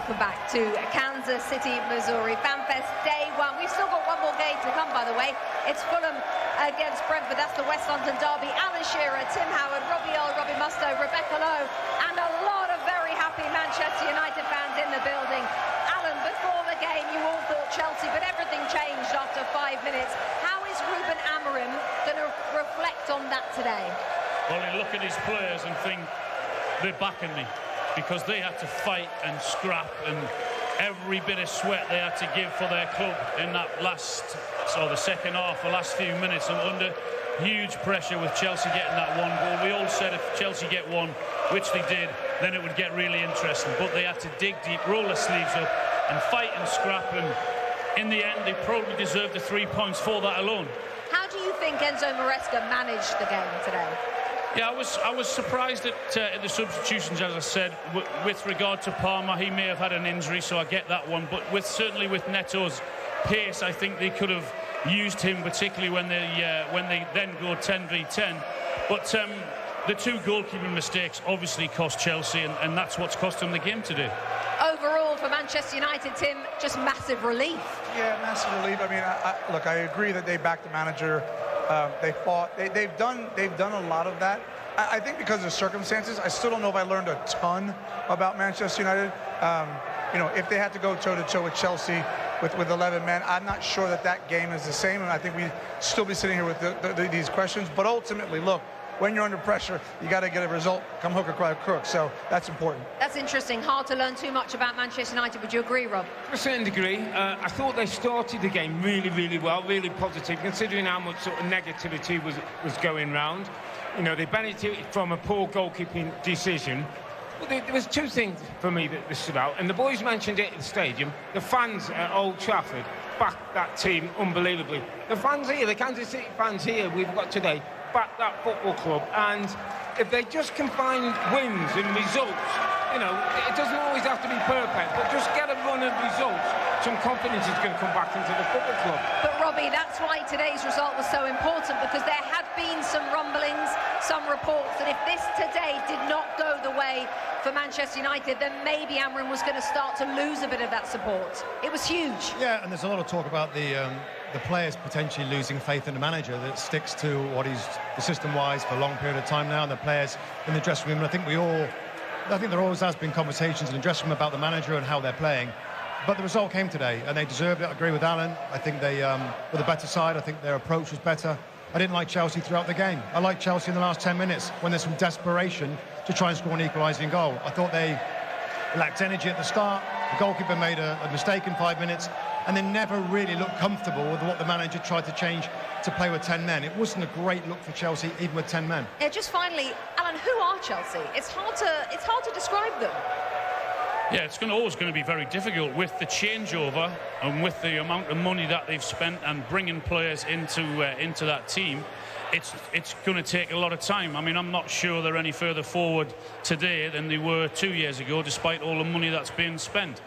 welcome back to Kansas City, Missouri. FanFest Day 1. We've still got one more game to come, by the way. It's Fulham against Brentford. That's the West London derby. Alan Shearer, Tim Howard, Robbie Earl, Robbie Mustoe, Rebecca Lowe, and a lot of very happy Manchester United fans in the building. Alan, before the game, you all thought Chelsea, but everything changed after 5 minutes. How is Ruben Amorim going to reflect on that today? Well, you look at his players and think they're backing me, because they had to fight and scrap, and every bit of sweat they had to give for their club in that the second half, the last few minutes, and under huge pressure with Chelsea getting that one goal. We all said if Chelsea get one, which they did, then it would get really interesting. But they had to dig deep, roll their sleeves up, and fight and scrap, and in the end, they probably deserved the 3 points for that alone. How do you think Enzo Maresca managed the game today? Yeah, I was surprised at the substitutions, as I said. With regard to Palmer, he may have had an injury, so I get that one. But certainly with Neto's pace, I think they could have used him, particularly when they then go 10v10. But the two goalkeeping mistakes obviously cost Chelsea, and that's what's cost them the game today. Overall, for Manchester United, Tim, just massive relief. Yeah, massive relief. I mean, look, I agree that they backed the manager. They fought. They've done a lot of that. I think because of the circumstances, I still don't know if I learned a ton about Manchester United. You know, if they had to go toe-to-toe with Chelsea with 11 men, I'm not sure that game is the same, and I think we'd still be sitting here with these questions. But ultimately, look, when you're under pressure, you got to get a result, come hook or crook, so that's important. That's interesting. Hard to learn too much about Manchester United. Would you agree, Rob? To a certain degree. I thought they started the game really, really well, really positive, considering how much sort of negativity was going round. You know, they benefited from a poor goalkeeping decision. But there was two things for me that stood out, and the boys mentioned it at the stadium. The fans at Old Trafford backed that team unbelievably. The fans here, the Kansas City fans here we've got today, back that football club, and if they just can find wins and results, you know, it doesn't always have to be perfect, but just get a run of results, some confidence is going to come back into the football club. But Robbie, that's why today's result was so important, because there had been some rumblings, some reports that if this today did not go the way for Manchester United, then maybe Amorim was going to start to lose a bit of that support. It was huge. Yeah, and there's a lot of talk about the players potentially losing faith in the manager that sticks to what he's the system-wise for a long period of time now, and the players in the dressing room. And I think there always has been conversations in the dressing room about the manager and how they're playing. But the result came today, and they deserved it. I agree with Alan. I think they were the better side. I think their approach was better. I didn't like Chelsea throughout the game. I liked Chelsea in the last 10 minutes when there's some desperation to try and score an equalising goal. I thought they lacked energy at the start. The goalkeeper made a mistake in 5 minutes, and they never really looked comfortable with what the manager tried to change to play with 10 men. It wasn't a great look for Chelsea, even with 10 men. Yeah, just finally, Alan, who are Chelsea? It's hard to describe them. Yeah, it's always going to be very difficult with the changeover and with the amount of money that they've spent and bringing players into that team. It's going to take a lot of time. I mean, I'm not sure they're any further forward today than they were 2 years ago, despite all the money that's been spent.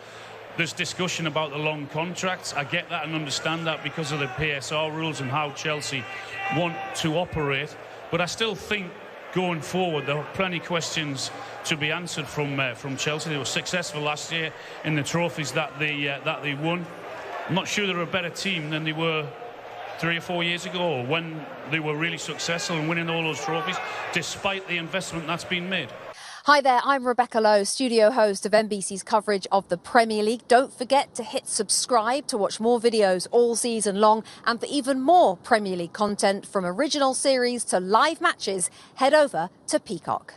There's discussion about the long contracts. I get that and understand that because of the PSR rules and how Chelsea want to operate. But I still think going forward there are plenty of questions to be answered from Chelsea. They were successful last year in the trophies that they won. I'm not sure they're a better team than they were 3 or 4 years ago, or when they were really successful and winning all those trophies, despite the investment that's been made. Hi there, I'm Rebecca Lowe, studio host of NBC's coverage of the Premier League. Don't forget to hit subscribe to watch more videos all season long, and for even more Premier League content, from original series to live matches, head over to Peacock.